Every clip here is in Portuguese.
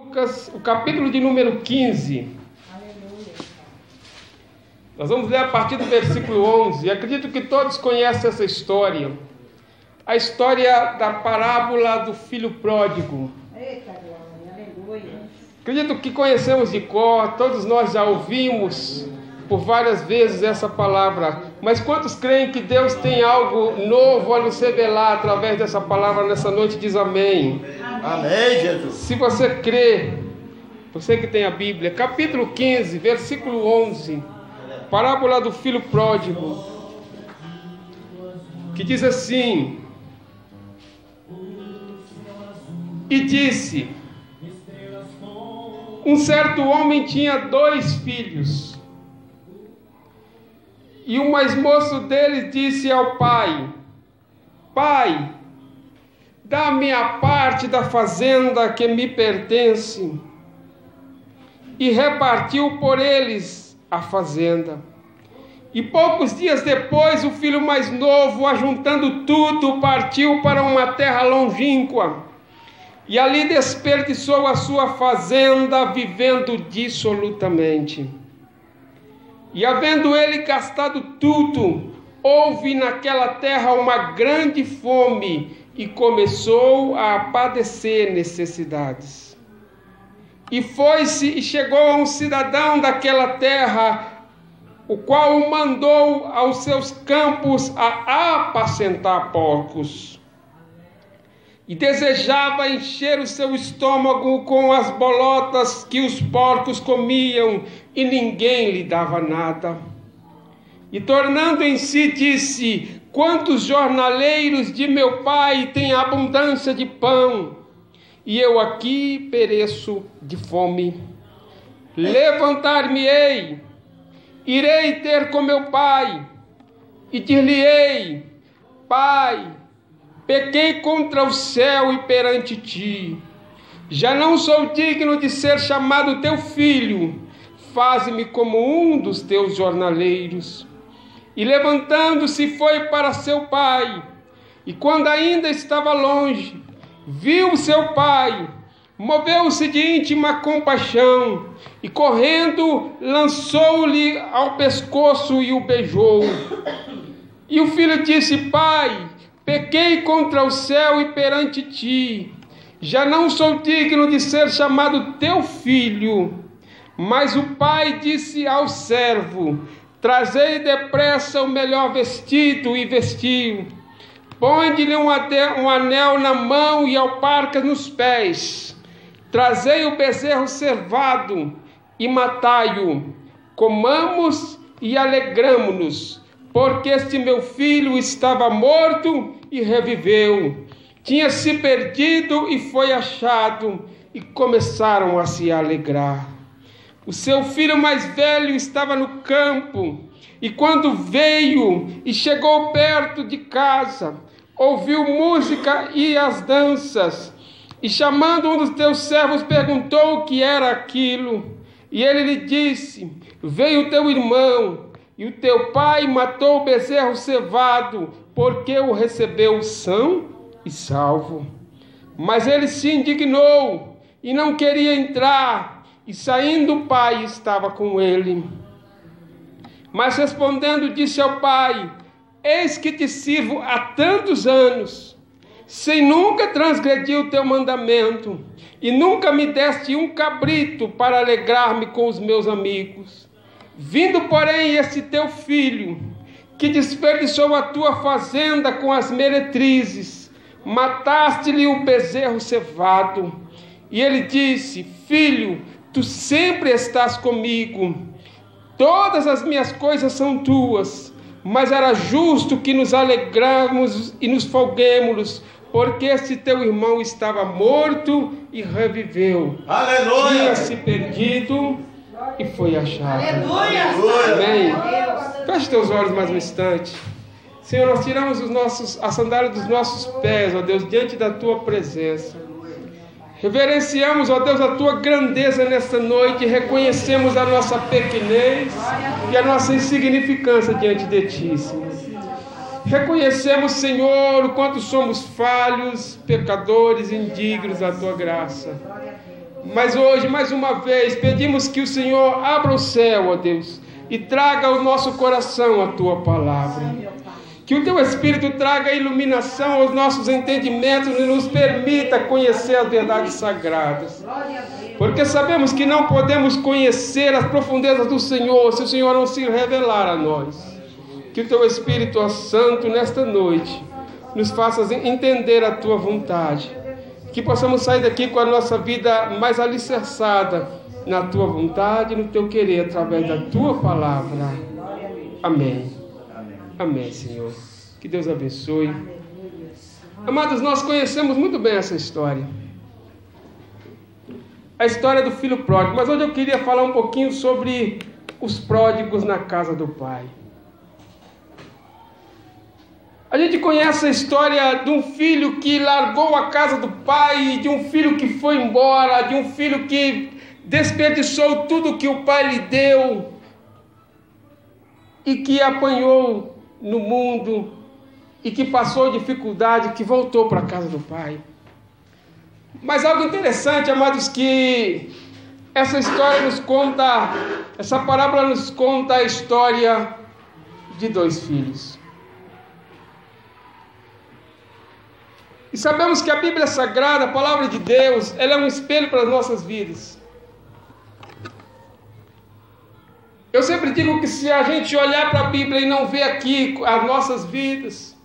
Lucas, o capítulo de número 15. Aleluia. Nós vamos ler a partir do versículo 11. Acredito que todos conhecem essa história. A história da parábola do filho pródigo. Eita glória, aleluia. Acredito que conhecemos de cor, todos nós já ouvimos por várias vezes essa palavra. Mas quantos creem que Deus tem algo novo a nos revelar através dessa palavra nessa noite? Diz amém. Amém, Jesus. Se você crê, você que tem a Bíblia, capítulo 15, versículo 11, parábola do filho pródigo, que diz assim: e disse: um certo homem tinha 2 filhos, e o mais moço deles disse ao pai: Pai, dá-me a parte da fazenda que me pertence. E repartiu por eles a fazenda. E poucos dias depois, o filho mais novo, ajuntando tudo, partiu para uma terra longínqua. E ali desperdiçou a sua fazenda, vivendo dissolutamente. E havendo ele gastado tudo, houve naquela terra uma grande fome, e começou a padecer necessidades. E foi-se e chegou a um cidadão daquela terra, o qual o mandou aos seus campos a apacentar porcos. E desejava encher o seu estômago com as bolotas que os porcos comiam, e ninguém lhe dava nada. E tornando em si, disse: quantos jornaleiros de meu pai têm abundância de pão, e eu aqui pereço de fome. Levantar-me-ei, irei ter com meu pai, e dir-lhe-ei: Pai, pequei contra o céu e perante ti. Já não sou digno de ser chamado teu filho. Faze-me como um dos teus jornaleiros. E levantando-se foi para seu pai. E quando ainda estava longe, viu seu pai, moveu-se de íntima compaixão, e correndo lançou-lhe ao pescoço e o beijou. E o filho disse: Pai, pequei contra o céu e perante ti, já não sou digno de ser chamado teu filho. Mas o pai disse ao servo: trazei depressa o melhor vestido, e vestiu. Põe-lhe um anel na mão e alparcas nos pés. Trazei o bezerro cevado e matai-o. Comamos e alegramo-nos, porque este meu filho estava morto e reviveu. Tinha se perdido e foi achado, e começaram a se alegrar. O seu filho mais velho estava no campo, e quando veio e chegou perto de casa, ouviu música e as danças, e chamando um dos teus servos, perguntou o que era aquilo. E ele lhe disse: veio teu irmão, e o teu pai matou o bezerro cevado, porque o recebeu são e salvo. Mas ele se indignou, e não queria entrar, e saindo o pai estava com ele. Mas respondendo disse ao pai: eis que te sirvo há tantos anos, sem nunca transgredir o teu mandamento, e nunca me deste um cabrito para alegrar-me com os meus amigos. Vindo, porém, esse teu filho, que desperdiçou a tua fazenda com as meretrizes, mataste-lhe o bezerro cevado. E ele disse: filho, tu sempre estás comigo, todas as minhas coisas são tuas, mas era justo que nos alegramos e nos folguemos, porque este teu irmão estava morto e reviveu. Aleluia! Tinha se perdido e foi achado. Aleluia! Amém? Feche teus olhos mais um instante. Senhor, nós tiramos a sandália dos nossos pés, ó Deus, diante da tua presença. Reverenciamos, ó Deus, a tua grandeza nesta noite, reconhecemos a nossa pequenez e a nossa insignificância diante de ti, Senhor. Reconhecemos, Senhor, o quanto somos falhos, pecadores, indignos da tua graça. Mas hoje, mais uma vez, pedimos que o Senhor abra o céu, ó Deus, e traga ao nosso coração a Tua palavra. Que o Teu Espírito traga iluminação aos nossos entendimentos e nos permita conhecer as verdades sagradas. Porque sabemos que não podemos conhecer as profundezas do Senhor se o Senhor não se revelar a nós. Que o Teu Espírito Santo, nesta noite, nos faça entender a Tua vontade. Que possamos sair daqui com a nossa vida mais alicerçada na Tua vontade e no Teu querer, através da Tua palavra. Amém. Amém, Senhor. Que Deus abençoe. Amados, nós conhecemos muito bem essa história. A história do filho pródigo. Mas hoje eu queria falar um pouquinho sobre os pródigos na casa do Pai. A gente conhece a história de um filho que largou a casa do pai, de um filho que foi embora, de um filho que desperdiçou tudo que o pai lhe deu e que apanhou no mundo e que passou dificuldade, que voltou para a casa do pai. Mas algo interessante, amados, que essa história nos conta, essa parábola nos conta a história de dois filhos. E sabemos que a Bíblia Sagrada, a Palavra de Deus, ela é um espelho para as nossas vidas. Eu sempre digo que se a gente olhar para a Bíblia e não ver aqui as nossas vidas,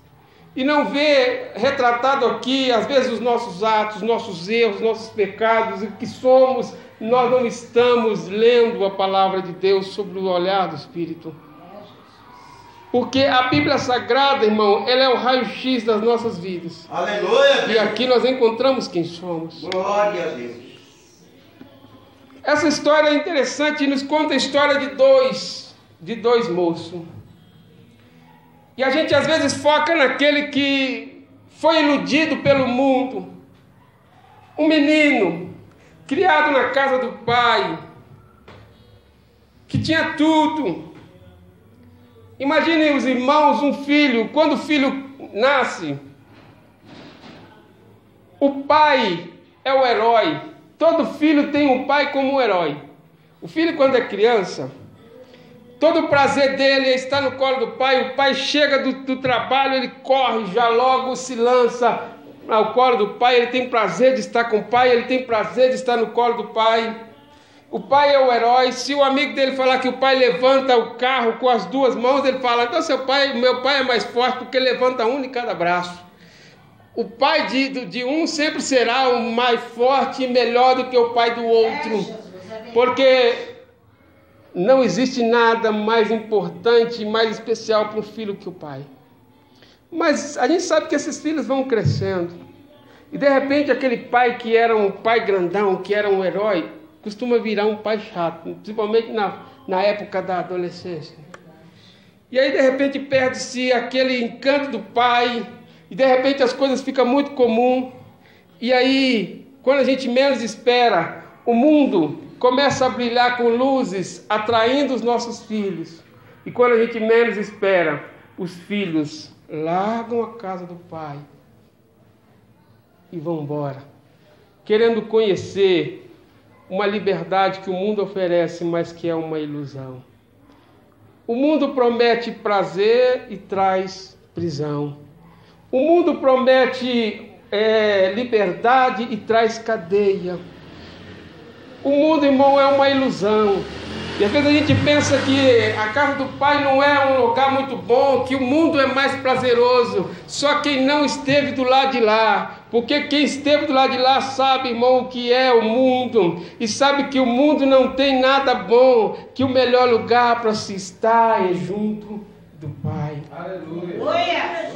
e não ver retratado aqui, às vezes, os nossos atos, nossos erros, nossos pecados, o que somos, nós não estamos lendo a Palavra de Deus sobre o olhar do Espírito. Porque a Bíblia Sagrada, irmão, ela é o raio-x das nossas vidas. Aleluia! E aqui nós encontramos quem somos. Glória a Deus! Essa história é interessante e nos conta a história de dois moços. E a gente às vezes foca naquele que foi iludido pelo mundo. Um menino, criado na casa do pai, que tinha tudo. Imaginem os irmãos, um filho, quando o filho nasce, o pai é o herói. Todo filho tem um pai como um herói. O filho, quando é criança, todo o prazer dele é estar no colo do pai. O pai chega do trabalho, ele corre, já logo se lança ao colo do pai. Ele tem prazer de estar com o pai, ele tem prazer de estar no colo do pai. O pai é o herói. Se o amigo dele falar que o pai levanta o carro com as duas mãos, ele fala, então meu pai é mais forte porque levanta um em cada braço. O pai de um sempre será o mais forte e melhor do que o pai do outro. Porque não existe nada mais importante e mais especial para um filho que o pai. Mas a gente sabe que esses filhos vão crescendo. E de repente aquele pai que era um pai grandão, que era um herói, costuma virar um pai chato, principalmente na época da adolescência. E aí de repente perde-se aquele encanto do pai, e de repente as coisas ficam muito comuns, e aí, quando a gente menos espera, o mundo começa a brilhar com luzes, atraindo os nossos filhos. E quando a gente menos espera, os filhos largam a casa do pai e vão embora, querendo conhecer uma liberdade que o mundo oferece, mas que é uma ilusão. O mundo promete prazer e traz prisão. O mundo promete liberdade e traz cadeia. O mundo, irmão, é uma ilusão. E às vezes a gente pensa que a casa do pai não é um lugar muito bom, que o mundo é mais prazeroso. Só quem não esteve do lado de lá. Porque quem esteve do lado de lá sabe, irmão, o que é o mundo. E sabe que o mundo não tem nada bom, que o melhor lugar para se estar é junto do Pai. Aleluia!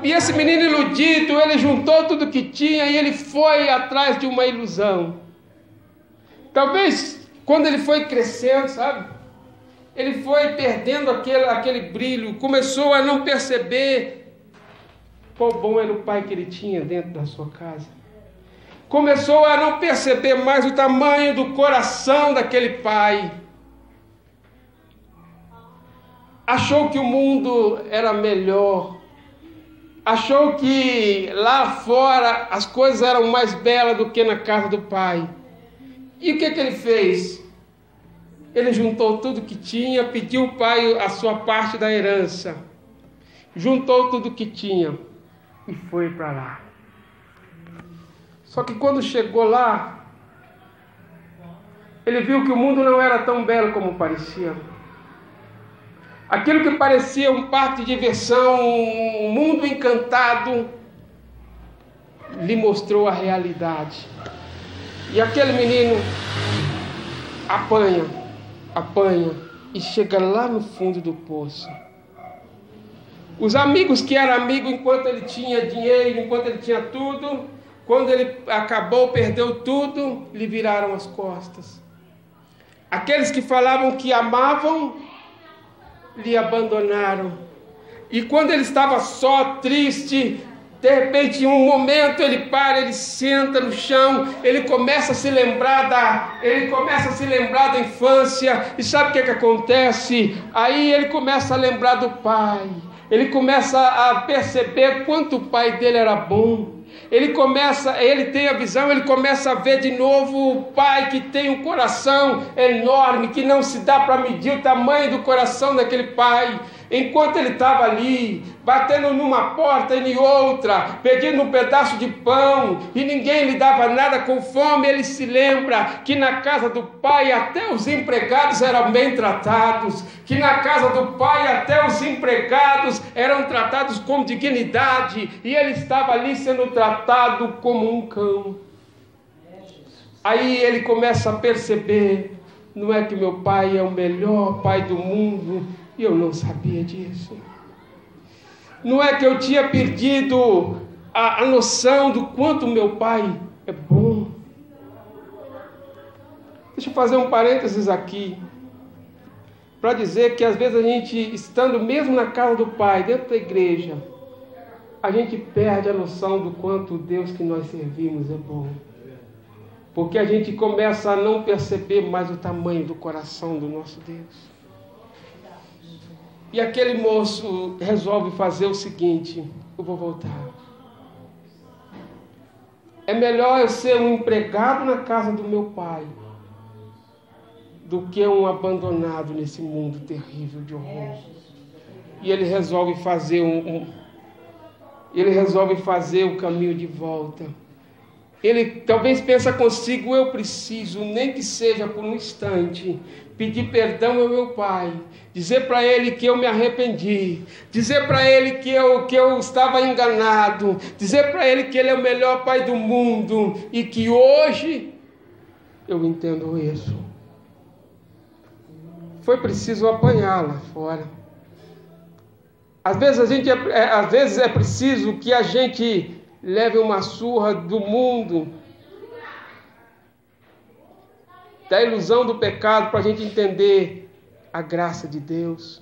E esse menino iludido, ele juntou tudo que tinha e ele foi atrás de uma ilusão. Talvez quando ele foi crescendo, sabe? Ele foi perdendo aquele brilho, começou a não perceber quão bom era o pai que ele tinha dentro da sua casa. Começou a não perceber mais o tamanho do coração daquele pai. Achou que o mundo era melhor. Achou que lá fora as coisas eram mais belas do que na casa do pai. E o que ele fez? Ele juntou tudo que tinha, pediu ao pai a sua parte da herança. Juntou tudo que tinha e foi para lá. Só que quando chegou lá, ele viu que o mundo não era tão belo como parecia. Aquilo que parecia um parque de diversão, um mundo encantado, lhe mostrou a realidade. E aquele menino apanha e chega lá no fundo do poço. Os amigos que eram amigos enquanto ele tinha dinheiro, enquanto ele tinha tudo, quando ele acabou, perdeu tudo, lhe viraram as costas. Aqueles que falavam que amavam, lhe abandonaram. E quando ele estava só, triste, de repente, em um momento, ele para, ele senta no chão, ele começa a se lembrar da infância. E sabe o que acontece? Aí ele começa a lembrar do pai. Ele começa a perceber quanto o pai dele era bom. Ele tem a visão, ele começa a ver de novo o pai que tem um coração enorme, que não se dá para medir o tamanho do coração daquele pai. Enquanto ele estava ali, batendo numa porta e em outra, pedindo um pedaço de pão, e ninguém lhe dava nada, com fome, ele se lembra que na casa do pai até os empregados eram bem tratados, que na casa do pai até os empregados eram tratados com dignidade, e ele estava ali sendo tratado como um cão. Aí ele começa a perceber, não é que meu pai é o melhor pai do mundo, e eu não sabia disso. Não é que eu tinha perdido a noção do quanto meu pai é bom. Deixa eu fazer um parênteses aqui, para dizer que às vezes a gente, estando mesmo na casa do pai, dentro da igreja, a gente perde a noção do quanto o Deus que nós servimos é bom. Porque a gente começa a não perceber mais o tamanho do coração do nosso Deus. E aquele moço resolve fazer o seguinte: eu vou voltar. É melhor eu ser um empregado na casa do meu pai do que um abandonado nesse mundo terrível de horror. E ele resolve fazer o caminho de volta. Ele talvez pensa consigo: eu preciso, nem que seja por um instante, pedir perdão ao meu pai, dizer para ele que eu me arrependi, dizer para ele que eu estava enganado, dizer para ele que ele é o melhor pai do mundo e que hoje eu entendo isso. Foi preciso apanhar lá fora. Às vezes é preciso que a gente leve uma surra do mundo, da ilusão do pecado, para a gente entender a graça de Deus,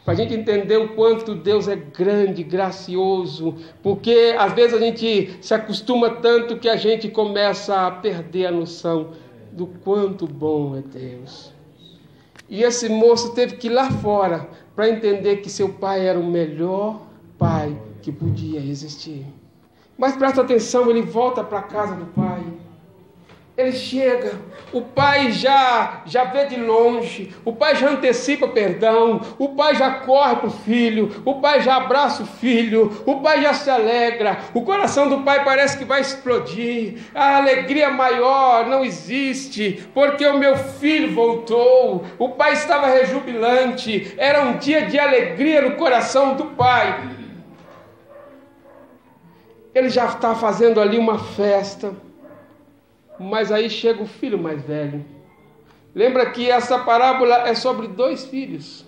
para a gente entender o quanto Deus é grande, gracioso, porque às vezes a gente se acostuma tanto que a gente começa a perder a noção do quanto bom é Deus. E esse moço teve que ir lá fora para entender que seu pai era o melhor pai que podia existir. Mas presta atenção, ele volta para a casa do pai. Ele chega, o pai já vê de longe, o pai já antecipa perdão, o pai já corre para o filho, o pai já abraça o filho, o pai já se alegra, o coração do pai parece que vai explodir, a alegria maior não existe, porque o meu filho voltou, o pai estava rejubilante, era um dia de alegria no coração do pai. Ele já está fazendo ali uma festa, mas aí chega o filho mais velho. Lembra que essa parábola é sobre 2 filhos.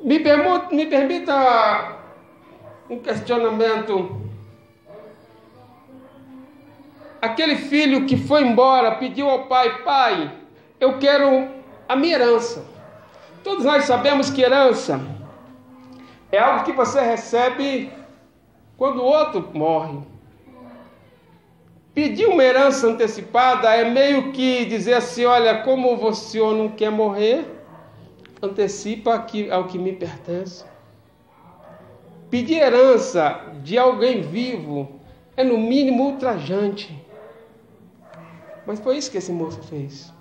Me permita um questionamento. Aquele filho que foi embora pediu ao pai: pai, eu quero a minha herança. Todos nós sabemos que herança é algo que você recebe quando o outro morre. Pedir uma herança antecipada é meio que dizer assim: olha, como o senhor não quer morrer, antecipa ao que me pertence. Pedir herança de alguém vivo é no mínimo ultrajante. Mas foi isso que esse moço fez.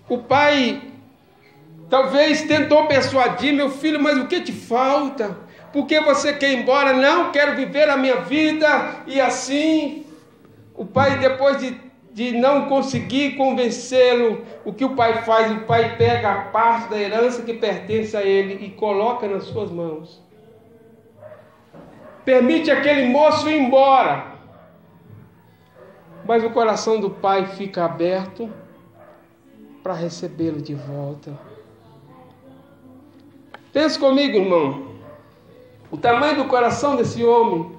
O pai talvez tentou persuadir: meu filho, mas o que te falta? Por que você quer ir embora? Não, quero viver a minha vida. E assim, o pai, depois de não conseguir convencê-lo, o que o pai faz? O pai pega a parte da herança que pertence a ele e coloca nas suas mãos. Permite aquele moço ir embora. Mas o coração do pai fica aberto para recebê-lo de volta. Pense comigo, irmão. O tamanho do coração desse homem.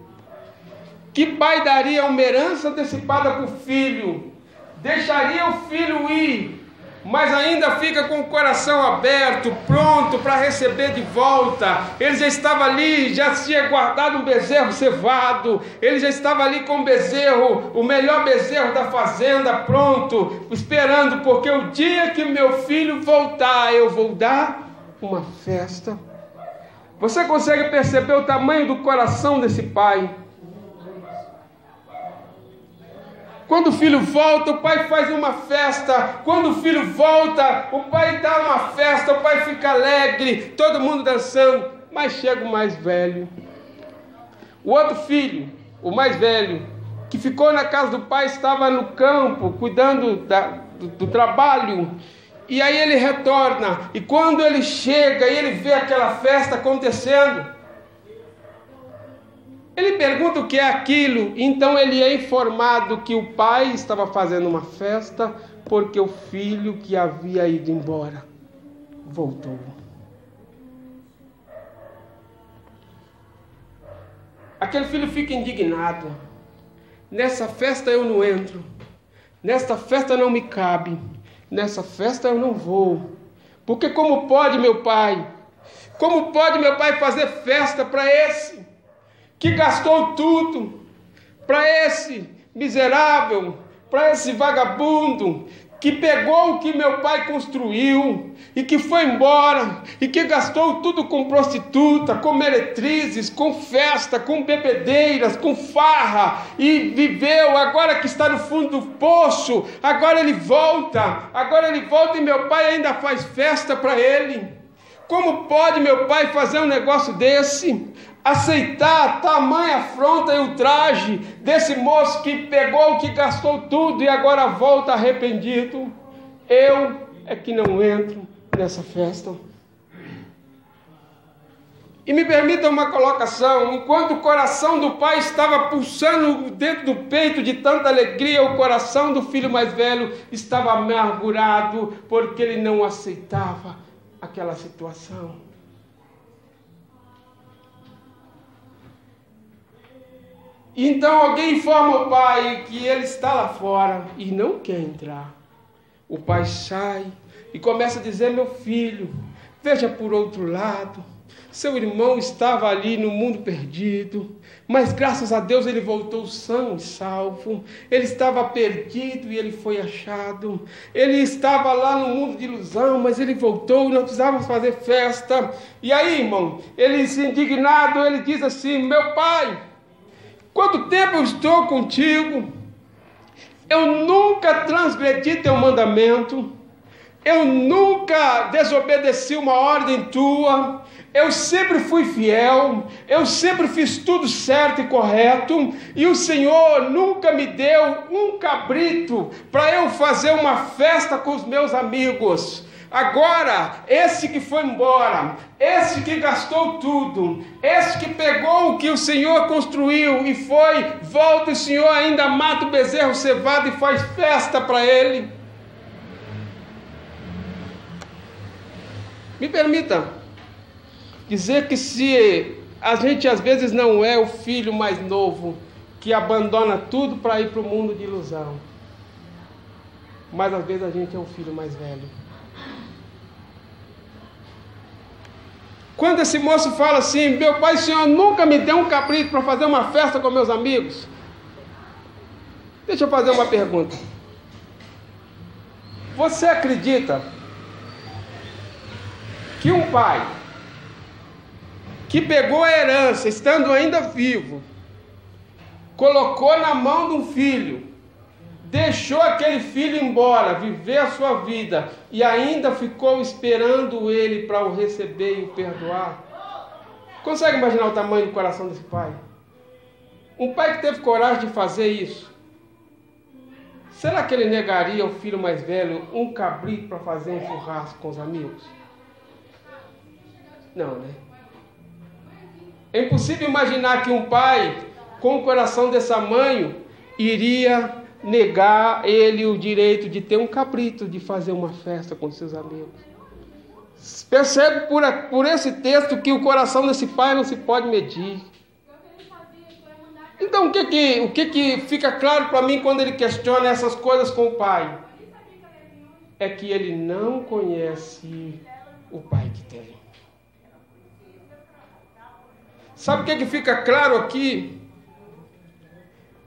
Que pai daria uma herança antecipada para o filho? Deixaria o filho ir, mas ainda fica com o coração aberto, pronto para receber de volta. Ele já estava ali, já tinha guardado um bezerro cevado, ele já estava ali com o bezerro, o melhor bezerro da fazenda, pronto, esperando, porque o dia que meu filho voltar, eu vou dar uma festa. Você consegue perceber o tamanho do coração desse pai? Quando o filho volta, o pai faz uma festa. Quando o filho volta, o pai dá uma festa, o pai fica alegre, todo mundo dançando. Mas chega o mais velho. O outro filho, o mais velho, que ficou na casa do pai, estava no campo, cuidando do trabalho. E aí ele retorna. E quando ele chega e ele vê aquela festa acontecendo, ele pergunta o que é aquilo. Então ele é informado que o pai estava fazendo uma festa porque o filho que havia ido embora voltou. Aquele filho fica indignado. Nessa festa eu não entro. Nesta festa não me cabe. Nessa festa eu não vou. Porque como pode meu pai? Como pode meu pai fazer festa para esse que gastou tudo, para esse miserável, para esse vagabundo, que pegou o que meu pai construiu e que foi embora, e que gastou tudo com prostituta, com meretrizes, com festa, com bebedeiras, com farra, e viveu, agora que está no fundo do poço, agora ele volta e meu pai ainda faz festa para ele. Como pode meu pai fazer um negócio desse? Aceitar a tamanha afronta e ultraje desse moço que pegou, que gastou tudo e agora volta arrependido? Eu é que não entro nessa festa. E me permita uma colocação: enquanto o coração do pai estava pulsando dentro do peito de tanta alegria, o coração do filho mais velho estava amargurado porque ele não aceitava aquela situação. Então alguém informa o pai que ele está lá fora e não quer entrar. O pai sai e começa a dizer: meu filho, veja por outro lado. Seu irmão estava ali no mundo perdido, mas graças a Deus ele voltou são e salvo. Ele estava perdido e ele foi achado. Ele estava lá no mundo de ilusão, mas ele voltou, nós precisávamos fazer festa. E aí, irmão, ele indignado, ele diz assim: meu pai, quanto tempo eu estou contigo? Eu nunca transgredi teu mandamento. Eu nunca desobedeci uma ordem tua. Eu sempre fui fiel. Eu sempre fiz tudo certo e correto. E o Senhor nunca me deu um cabrito para eu fazer uma festa com os meus amigos. Agora, esse que foi embora, esse que gastou tudo, esse que pegou o que o Senhor construiu e foi, volta, e o Senhor ainda mata o bezerro cevado e faz festa para ele. Me permita dizer que se a gente às vezes não é o filho mais novo que abandona tudo para ir para o mundo de ilusão, mas às vezes a gente é o filho mais velho. Quando esse moço fala assim: meu pai, o Senhor nunca me deu um cabrito para fazer uma festa com meus amigos. Deixa eu fazer uma pergunta. Você acredita que um pai que pegou a herança, estando ainda vivo, colocou na mão de um filho, deixou aquele filho embora, viver a sua vida, e ainda ficou esperando ele para o receber e o perdoar. Consegue imaginar o tamanho do coração desse pai? Um pai que teve coragem de fazer isso, será que ele negaria ao filho mais velho um cabrito para fazer um churrasco com os amigos? Não, né? É impossível imaginar que um pai com o coração desse tamanho iria negar ele o direito de ter um cabrito, de fazer uma festa com seus amigos. Percebe por esse texto que o coração desse pai não se pode medir. Então o que fica claro para mim quando ele questiona essas coisas com o pai? É que ele não conhece o pai que tem. Sabe o que fica claro aqui?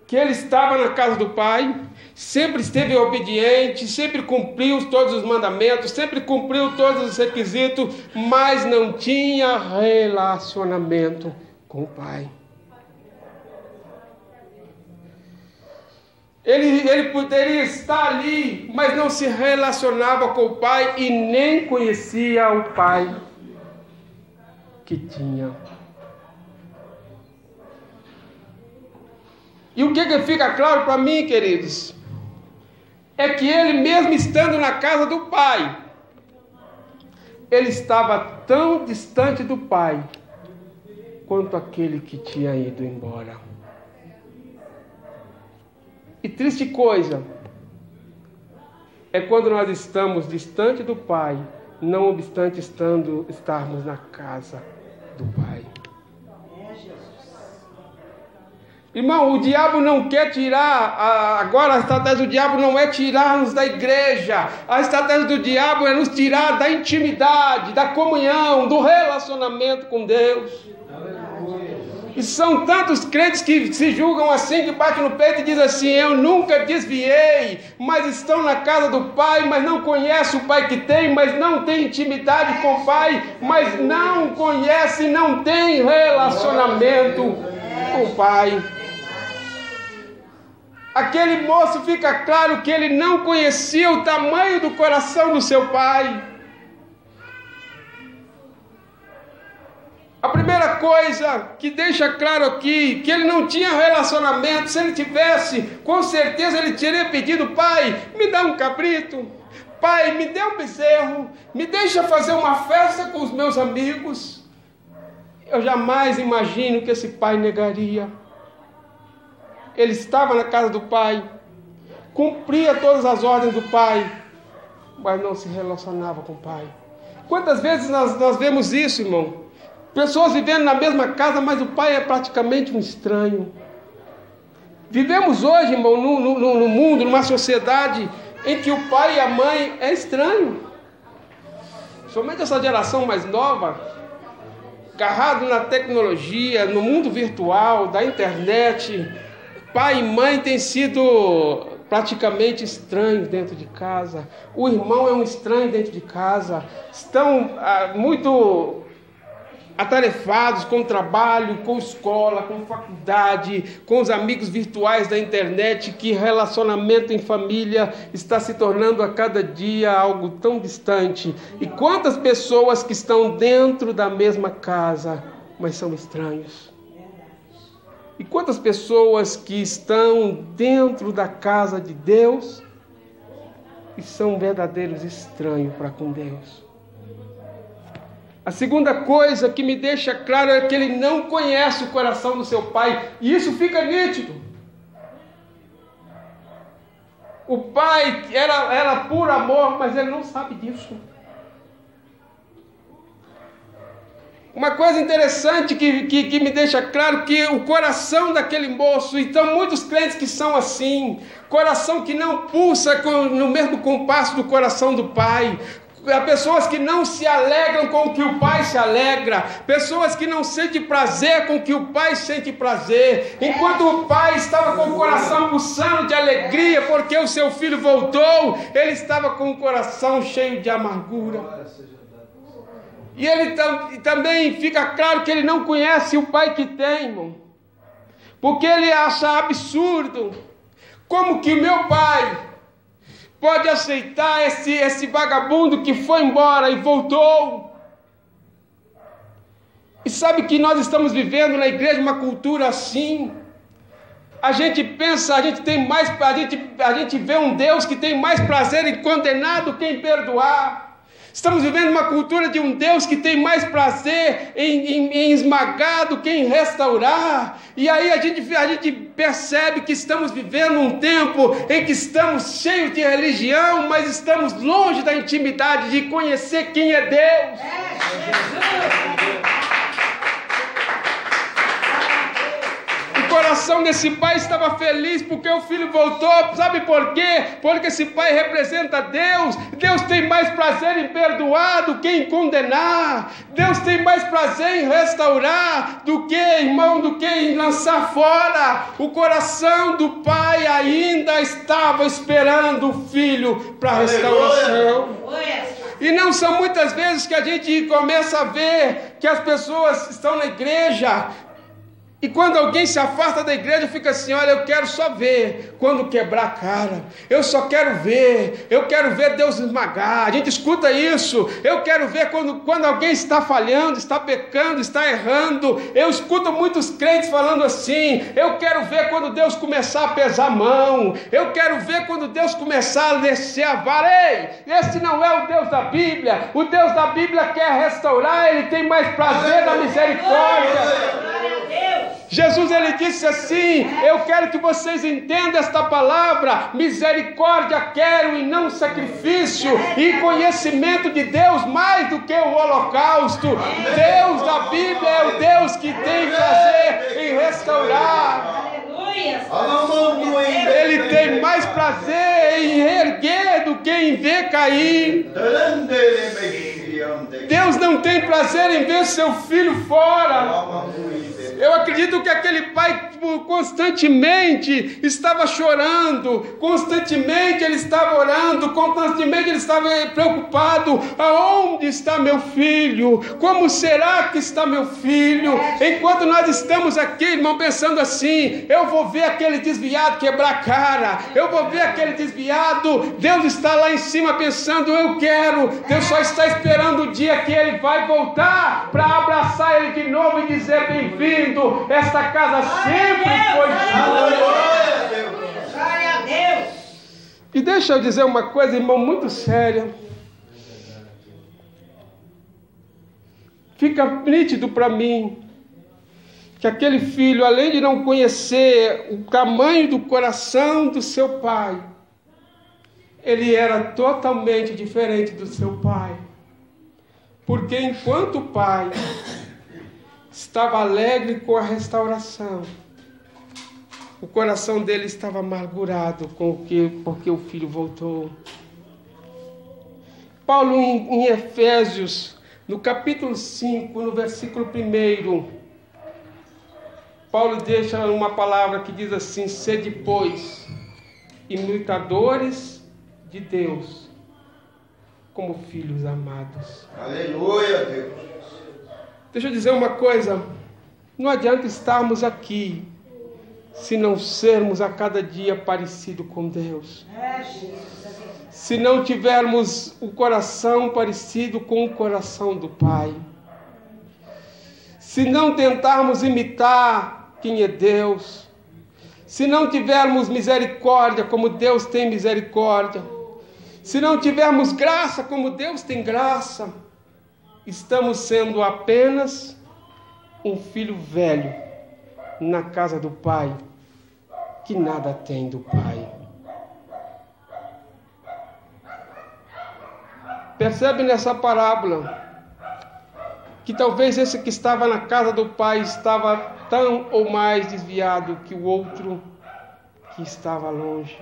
Que ele estava na casa do pai, sempre esteve obediente, sempre cumpriu todos os mandamentos, sempre cumpriu todos os requisitos, mas não tinha relacionamento com o pai. Ele poderia estar ali, mas não se relacionava com o pai e nem conhecia o pai que tinha. E o que fica claro para mim, queridos, é que ele mesmo estando na casa do pai, ele estava tão distante do pai quanto aquele que tinha ido embora. E triste coisa é quando nós estamos distante do pai, não obstante estarmos na casa do pai. Irmão, o diabo não quer tirar, agora a estratégia do diabo não é tirar-nos da igreja, a estratégia do diabo é nos tirar da intimidade, da comunhão, do relacionamento com Deus. E são tantos crentes que se julgam assim, que batem no peito e dizem assim: eu nunca desviei, mas estão na casa do pai, mas não conhecem o pai que tem, mas não tem intimidade com o pai, mas não conhece, não tem relacionamento com o pai. Aquele moço, fica claro que ele não conhecia o tamanho do coração do seu pai. A primeira coisa que deixa claro aqui, que ele não tinha relacionamento. Se ele tivesse, com certeza ele teria pedido: pai, me dá um cabrito, pai, me dê um bezerro, me deixa fazer uma festa com os meus amigos. Eu jamais imagino que esse pai negaria. Ele estava na casa do pai, cumpria todas as ordens do pai, mas não se relacionava com o pai. Quantas vezes nós vemos isso, irmão? Pessoas vivendo na mesma casa, mas o pai é praticamente um estranho. Vivemos hoje, irmão, no mundo, numa sociedade em que o pai e a mãe é estranho. Somente essa geração mais nova, agarrado na tecnologia, no mundo virtual, da internet, pai e mãe têm sido praticamente estranhos dentro de casa. O irmão é um estranho dentro de casa. Estão muito atarefados com trabalho, com escola, com faculdade, com os amigos virtuais da internet, que relacionamento em família está se tornando a cada dia algo tão distante. E quantas pessoas que estão dentro da mesma casa, mas são estranhos. E quantas pessoas que estão dentro da casa de Deus e são verdadeiros estranhos para com Deus. A segunda coisa que me deixa claro é que ele não conhece o coração do seu pai. E isso fica nítido. O pai era por amor, mas ele não sabe disso. Uma coisa interessante que me deixa claro que o coração daquele moço, então muitos crentes que são assim, coração que não pulsa no mesmo compasso do coração do pai, pessoas que não se alegram com o que o pai se alegra, pessoas que não sentem prazer com o que o pai sente prazer, enquanto o pai estava com o coração pulsando de alegria porque o seu filho voltou, ele estava com o coração cheio de amargura. E ele também fica claro que ele não conhece o pai que tem, irmão, porque ele acha absurdo Como que meu pai pode aceitar esse vagabundo que foi embora e voltou? E sabe que nós estamos vivendo na igreja uma cultura assim? A gente pensa, a gente vê um Deus que tem mais prazer em condenar do que em perdoar. Estamos vivendo uma cultura de um Deus que tem mais prazer em esmagar do que em restaurar. E aí a gente percebe que estamos vivendo um tempo em que estamos cheios de religião, mas estamos longe da intimidade de conhecer quem é Deus. O coração desse pai estava feliz porque o filho voltou. Sabe por quê? Porque esse pai representa Deus. Deus tem mais prazer em perdoar do que em condenar. Deus tem mais prazer em restaurar do que, irmão, do que em lançar fora. O coração do pai ainda estava esperando o filho para a restauração. E não são muitas vezes que a gente começa a ver que as pessoas estão na igreja e quando alguém se afasta da igreja, fica assim: olha, eu quero só ver quando quebrar a cara. Eu só quero ver. Eu quero ver Deus esmagar. A gente escuta isso. Eu quero ver quando alguém está falhando, está pecando, está errando. Eu escuto muitos crentes falando assim: eu quero ver quando Deus começar a pesar a mão. Eu quero ver quando Deus começar a descer a vara. Ei, esse não é o Deus da Bíblia. O Deus da Bíblia quer restaurar. Ele tem mais prazer na misericórdia. Jesus, ele disse assim: eu quero que vocês entendam esta palavra, misericórdia quero e não sacrifício, e conhecimento de Deus mais do que o holocausto. Deus da Bíblia é o Deus que tem prazer em restaurar. Ele tem mais prazer em erguer do que em ver cair. Deus não tem prazer em ver seu filho fora. Eu acredito que aquele pai constantemente estava chorando, constantemente ele estava orando, constantemente ele estava preocupado: aonde está meu filho? Como será que está meu filho? Enquanto nós estamos aqui, irmão, pensando assim: eu vou ver aquele desviado quebrar a cara, eu vou ver aquele desviado. Deus está lá em cima pensando: eu quero. Deus só está esperando o dia que ele vai voltar para abraçar ele de novo e dizer: bem-vindo. Esta casa sempre foi sua. Glória a Deus. E deixa eu dizer uma coisa, irmão, muito séria. Fica nítido para mim que aquele filho, além de não conhecer o tamanho do coração do seu pai, ele era totalmente diferente do seu pai. Porque enquanto o pai estava alegre com a restauração, o coração dele estava amargurado porque o filho voltou. Paulo, em Efésios, no capítulo 5, no versículo 1, Paulo deixa uma palavra que diz assim: sede, pois, imitadores de Deus, como filhos amados. Aleluia, Deus. Deixa eu dizer uma coisa: não adianta estarmos aqui se não sermos a cada dia parecido com Deus. Se não tivermos o coração parecido com o coração do Pai. Se não tentarmos imitar quem é Deus. Se não tivermos misericórdia como Deus tem misericórdia. Se não tivermos graça como Deus tem graça. Estamos sendo apenas um filho velho na casa do pai, que nada tem do pai. Percebe nessa parábola que talvez esse que estava na casa do pai estava tão ou mais desviado que o outro que estava longe.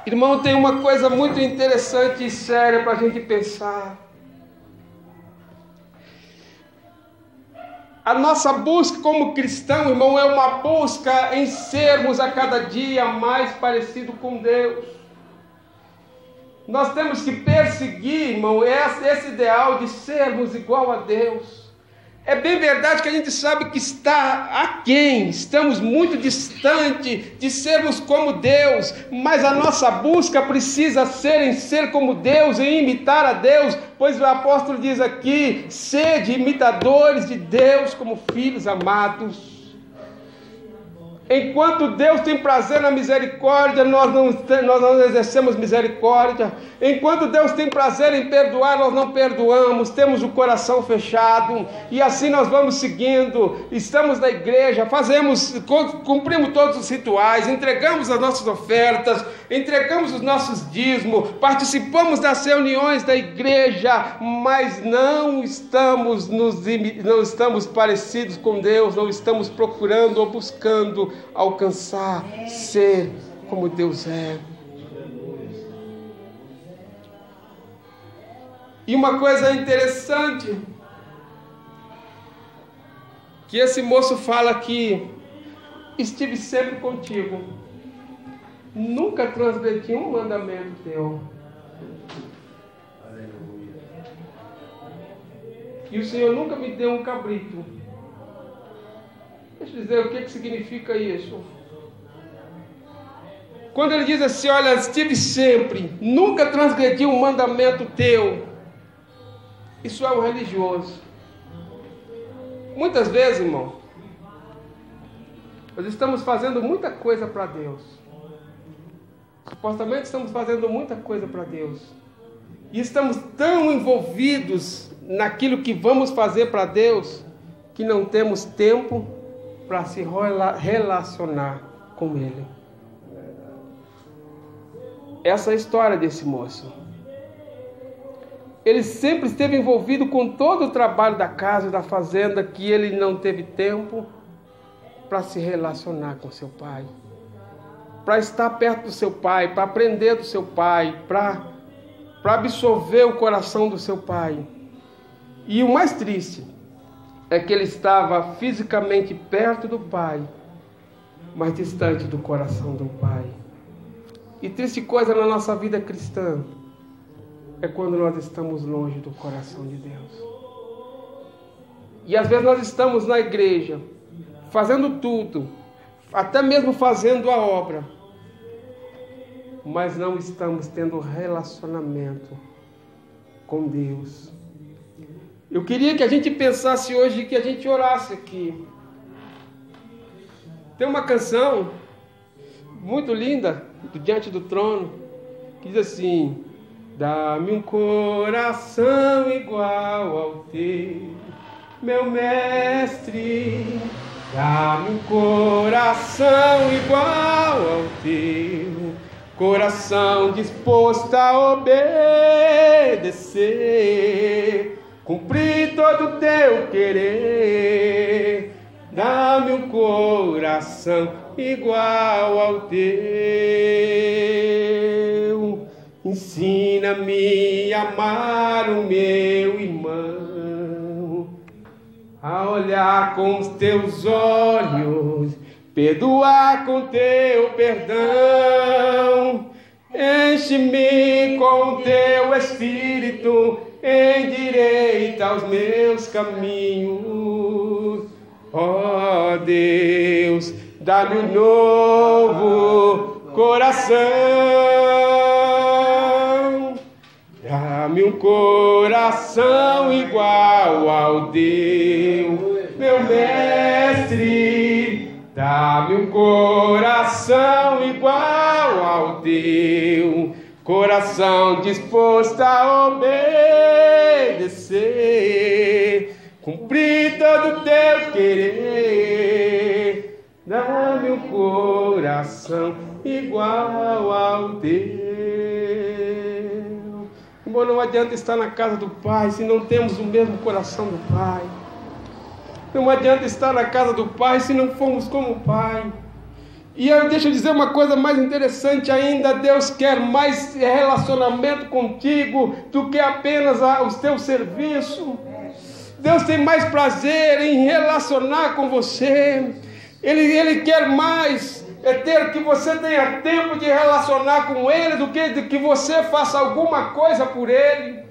Irmão, tem uma coisa muito interessante e séria para a gente pensar. A nossa busca como cristão, irmão, é uma busca em sermos a cada dia mais parecidos com Deus. Nós temos que perseguir, irmão, esse ideal de sermos igual a Deus. É bem verdade que a gente sabe que está aquém, estamos muito distante de sermos como Deus, mas a nossa busca precisa ser em ser como Deus, em imitar a Deus, pois o apóstolo diz aqui: sede imitadores de Deus como filhos amados. Enquanto Deus tem prazer na misericórdia, nós não exercemos misericórdia. Enquanto Deus tem prazer em perdoar, nós não perdoamos, temos o coração fechado. E assim nós vamos seguindo, estamos na igreja, cumprimos todos os rituais, entregamos as nossas ofertas, entregamos os nossos dízimos, participamos das reuniões da igreja, mas não estamos parecidos com Deus, não estamos procurando ou buscando alcançar, ser como Deus é. E uma coisa interessante que esse moço fala aqui: estive sempre contigo, nunca transgredi um mandamento teu. E o Senhor nunca me deu um cabrito. Deixa eu dizer o que significa isso. Quando ele diz assim: olha, estive sempre, nunca transgredi um mandamento teu. Isso é um religioso. Muitas vezes, irmão, nós estamos fazendo muita coisa para Deus. Supostamente estamos fazendo muita coisa para Deus. E estamos tão envolvidos naquilo que vamos fazer para Deus, que não temos tempo para se relacionar com Ele. Essa é a história desse moço. Ele sempre esteve envolvido com todo o trabalho da casa e da fazenda, que ele não teve tempo para se relacionar com seu pai, para estar perto do seu pai, para aprender do seu pai, para absorver o coração do seu pai. E o mais triste é que ele estava fisicamente perto do pai, mas distante do coração do pai. E triste coisa na nossa vida cristã é quando nós estamos longe do coração de Deus. E às vezes nós estamos na igreja, fazendo tudo, até mesmo fazendo a obra, mas não estamos tendo relacionamento com Deus. Eu queria que a gente pensasse hoje, que a gente orasse aqui. Tem uma canção muito linda, do Diante do Trono, que diz assim: dá-me um coração igual ao teu, meu mestre. Dá-me um coração igual ao teu, coração disposto a obedecer, cumprir todo o teu querer. Dá-me um coração igual ao teu. Ensina-me a amar o meu irmão, a olhar com os teus olhos, perdoar com teu perdão. Enche-me com teu Espírito, endireita os meus caminhos. Ó Deus, dá-me um novo coração. Dá-me um coração igual ao teu, meu mestre. Dá-me um coração igual ao teu, coração disposto a obedecer, cumprir todo o teu querer. Dá-me um coração igual ao teu. Bom, não adianta estar na casa do Pai se não temos o mesmo coração do Pai. Não adianta estar na casa do Pai se não formos como o Pai. E deixa eu dizer uma coisa mais interessante ainda: Deus quer mais relacionamento contigo do que apenas os teus serviços. Deus tem mais prazer em relacionar com você. Ele quer mais ter que você tenha tempo de relacionar com Ele do que de que você faça alguma coisa por Ele.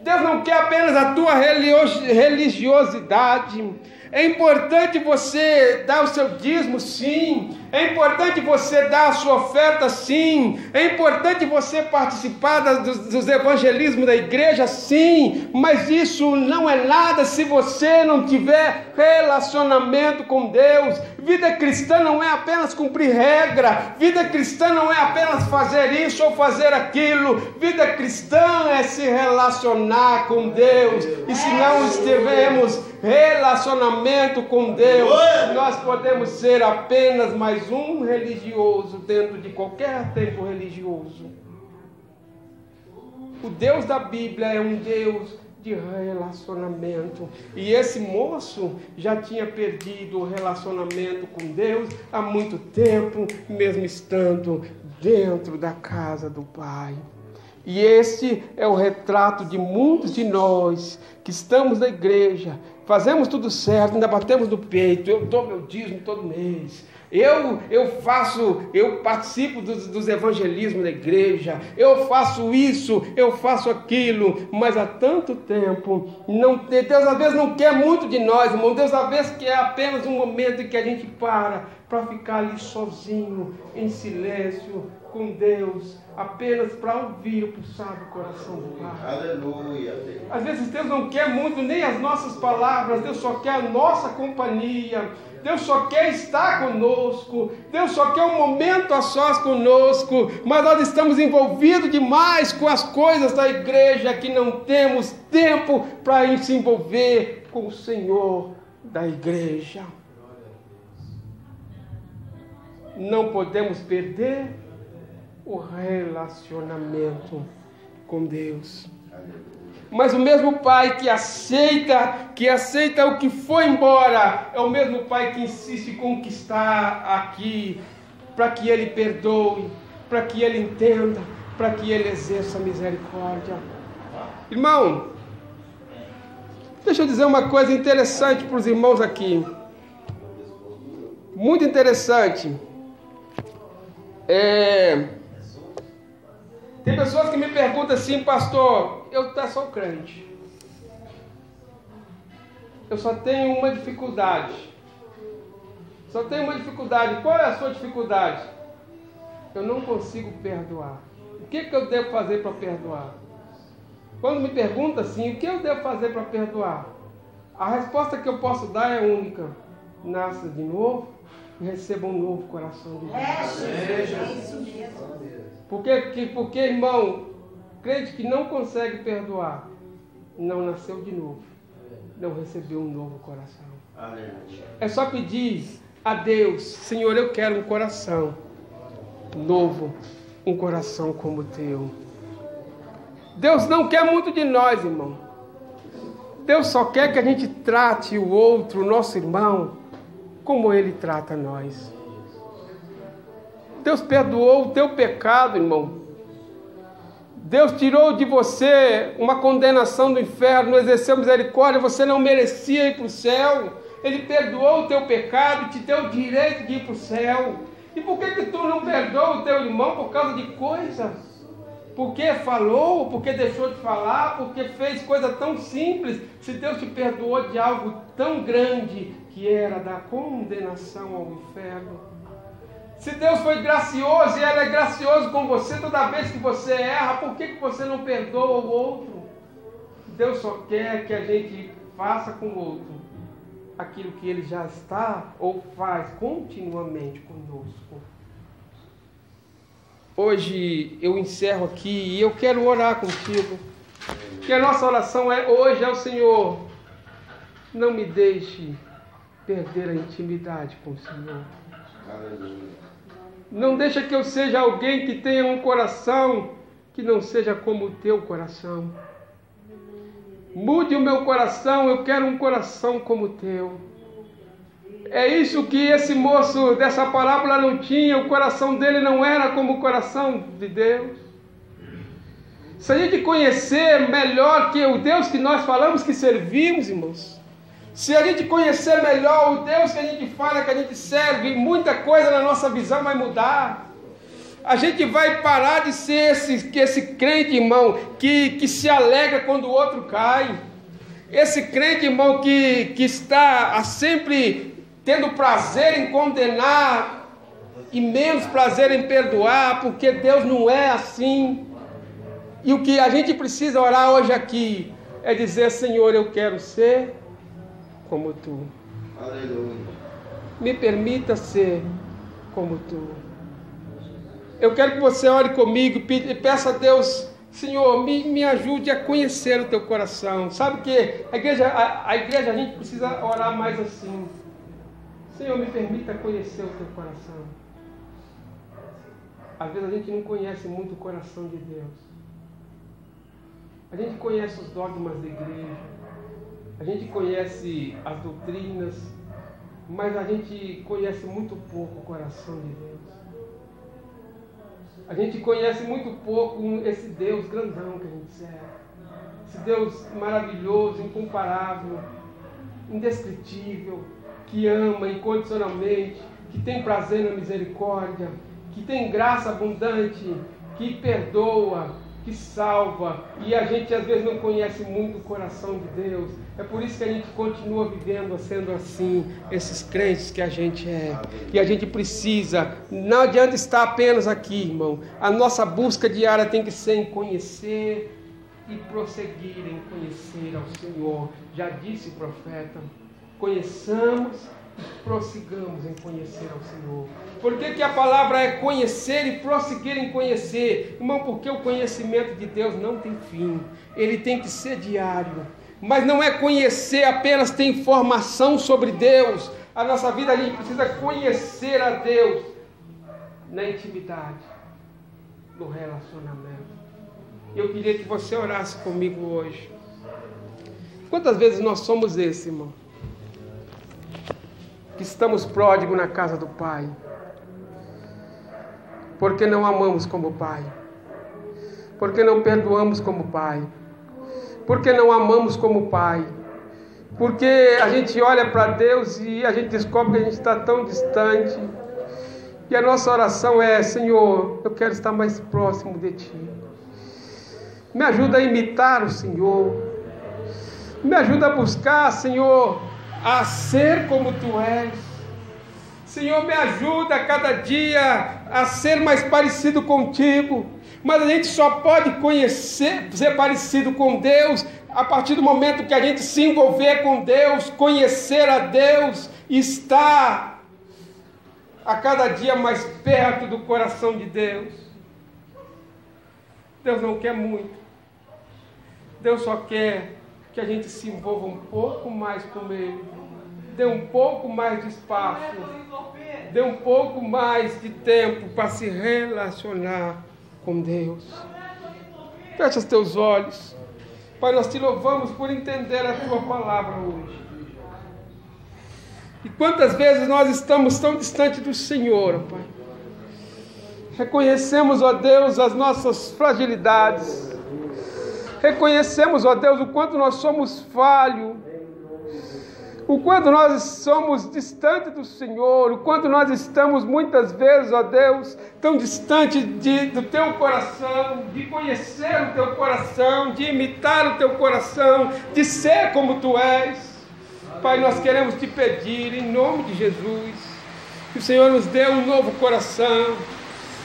Deus não quer apenas a tua religiosidade. É importante você dar o seu dízimo, sim. É importante você dar a sua oferta, sim. É importante você participar dos evangelismos da igreja, sim. Mas isso não é nada se você não tiver relacionamento com Deus. Vida cristã não é apenas cumprir regra. Vida cristã não é apenas fazer isso ou fazer aquilo. Vida cristã é se relacionar com Deus. E se não estivermos relacionamento com Deus, nós podemos ser apenas mais um religioso dentro de qualquer templo religioso. O Deus da Bíblia é um Deus de relacionamento. E esse moço já tinha perdido o relacionamento com Deus há muito tempo, mesmo estando dentro da casa do Pai. E esse é o retrato de muitos de nós que estamos na igreja, fazemos tudo certo, ainda batemos no peito. Eu dou meu dízimo todo mês. Eu participo dos evangelismos da igreja. Eu faço isso, eu faço aquilo. Mas há tanto tempo, Deus às vezes não quer muito de nós, irmão. Deus às vezes quer apenas um momento em que a gente para ficar ali sozinho, em silêncio, com Deus, apenas para ouvir o pulsar do coração do Pai. Aleluia. Às vezes Deus não quer muito nem as nossas palavras, Deus só quer a nossa companhia, Deus só quer estar conosco, Deus só quer um momento a sós conosco, mas nós estamos envolvidos demais com as coisas da igreja que não temos tempo para se envolver com o Senhor da igreja. Não podemos perder o relacionamento com Deus. Mas o mesmo Pai que aceita o que foi embora, é o mesmo Pai que insiste em conquistar aqui, para que Ele perdoe, para que Ele entenda, para que Ele exerça misericórdia. Irmão, deixa eu dizer uma coisa interessante para os irmãos aqui. Muito interessante. Tem pessoas que me perguntam assim: pastor, eu sou crente, eu só tenho uma dificuldade. Qual é a sua dificuldade? Eu não consigo perdoar. O que eu devo fazer para perdoar? Quando me perguntam assim, o que eu devo fazer para perdoar? A resposta que eu posso dar é única: nasça de novo e receba um novo coração de Deus. Isso mesmo. Porque, irmão, crente que não consegue perdoar, não nasceu de novo, não recebeu um novo coração. É só pedir a Deus: Senhor, eu quero um coração novo, um coração como o teu. Deus não quer muito de nós, irmão. Deus só quer que a gente trate o outro, o nosso irmão, como Ele trata nós. Deus perdoou o teu pecado, irmão. Deus tirou de você uma condenação do inferno, exerceu misericórdia, você não merecia ir para o céu. Ele perdoou o teu pecado, te deu o direito de ir para o céu. E por que tu não perdoa o teu irmão por causa de coisas? Porque falou, porque deixou de falar, porque fez coisa tão simples. Se Deus te perdoou de algo tão grande, que era da condenação ao inferno. Se Deus foi gracioso e Ele é gracioso com você toda vez que você erra, por que você não perdoa o outro? Deus só quer que a gente faça com o outro aquilo que Ele já está ou faz continuamente conosco. Hoje eu encerro aqui e eu quero orar contigo. Que a nossa oração hoje é o Senhor: não me deixe perder a intimidade com o Senhor. Não deixa que eu seja alguém que tenha um coração que não seja como o teu coração. Mude o meu coração, eu quero um coração como o teu. É isso que esse moço dessa parábola não tinha, o coração dele não era como o coração de Deus. Se a gente conhecer melhor que o Deus que nós falamos que servimos, irmãos, se a gente conhecer melhor o Deus que a gente fala que a gente serve, muita coisa na nossa visão vai mudar. a gente vai parar de ser esse crente, irmão, que se alegra quando o outro cai. Esse crente, irmão, que está sempre tendo prazer em condenar e menos prazer em perdoar, porque Deus não é assim. E o que a gente precisa orar hoje aqui é dizer: Senhor, eu quero ser como Tu. Aleluia. Me permita ser como Tu. Eu quero que você ore comigo e peça a Deus: Senhor, me ajude a conhecer o Teu coração. Sabe que a igreja a gente precisa orar mais assim: Senhor, me permita conhecer o Teu coração. Às vezes a gente não conhece muito o coração de Deus. A gente conhece os dogmas da igreja, a gente conhece as doutrinas, mas a gente conhece muito pouco o coração de Deus. A gente conhece muito pouco esse Deus grandão que a gente serve. Esse Deus maravilhoso, incomparável, indescritível, que ama incondicionalmente, que tem prazer na misericórdia, que tem graça abundante, que perdoa, que salva. E a gente às vezes não conhece muito o coração de Deus. É por isso que a gente continua vivendo, sendo assim, esses crentes que a gente é. E a gente precisa, não adianta estar apenas aqui, irmão. A nossa busca diária tem que ser em conhecer e prosseguir em conhecer ao Senhor. Já disse o profeta: conheçamos e prossigamos em conhecer ao Senhor. Por que a palavra é conhecer e prosseguir em conhecer? Irmão, porque o conhecimento de Deus não tem fim. Ele tem que ser diário. Mas não é conhecer apenas ter informação sobre Deus. A nossa vida, a gente precisa conhecer a Deus na intimidade, no relacionamento. Eu queria que você orasse comigo hoje. Quantas vezes nós somos esse, irmão? Que estamos pródigos na casa do Pai, porque não amamos como Pai, porque não perdoamos como Pai, porque não amamos como Pai, porque a gente olha para Deus e a gente descobre que a gente está tão distante, e a nossa oração é: Senhor, eu quero estar mais próximo de Ti. Me ajuda a imitar o Senhor, me ajuda a buscar, Senhor, a ser como Tu és. Senhor, me ajuda a cada dia a ser mais parecido contigo. Mas a gente só pode conhecer, ser parecido com Deus a partir do momento que a gente se envolver com Deus, conhecer a Deus, estar a cada dia mais perto do coração de Deus. Deus não quer muito. Deus só quer que a gente se envolva um pouco mais com Ele. Dê um pouco mais de espaço. Dê um pouco mais de tempo para se relacionar com Deus. Fecha os teus olhos. Pai, nós te louvamos por entender a Tua palavra hoje. E quantas vezes nós estamos tão distante do Senhor, Pai. Reconhecemos, ó Deus, as nossas fragilidades. Reconhecemos, ó Deus, o quanto nós somos falhos. O quanto nós somos distantes do Senhor, o quanto nós estamos muitas vezes, ó Deus, tão distante do Teu coração, de conhecer o Teu coração, de imitar o Teu coração, de ser como Tu és. Pai, nós queremos Te pedir, em nome de Jesus, que o Senhor nos dê um novo coração,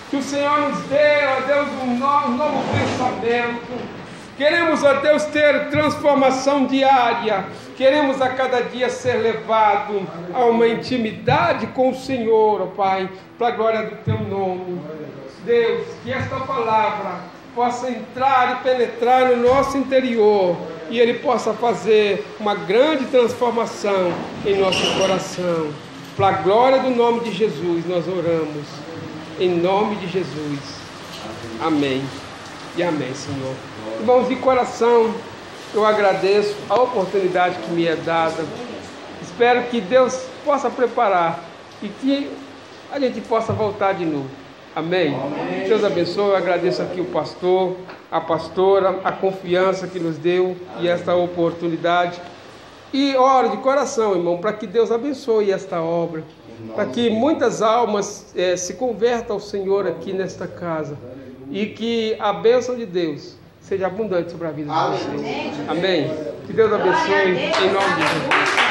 que o Senhor nos dê, ó Deus, um novo pensamento. Queremos, ó Deus, ter transformação diária. Queremos a cada dia ser levado a uma intimidade com o Senhor, ó Pai, para a glória do Teu nome. Deus, que esta palavra possa entrar e penetrar no nosso interior e Ele possa fazer uma grande transformação em nosso coração. Para a glória do nome de Jesus nós oramos. Em nome de Jesus. Amém. E amém, Senhor. Irmãos, de coração, eu agradeço a oportunidade que me é dada. Espero que Deus possa preparar e que a gente possa voltar de novo. Amém? Amém. Deus abençoe. Eu agradeço aqui o pastor, a pastora, a confiança que nos deu e esta oportunidade. E ore de coração, irmão, para que Deus abençoe esta obra, para que muitas almas se convertam ao Senhor aqui nesta casa, e que a bênção de Deus seja abundante sobre a vida de vocês. Amém. Que Deus abençoe, em nome de Jesus.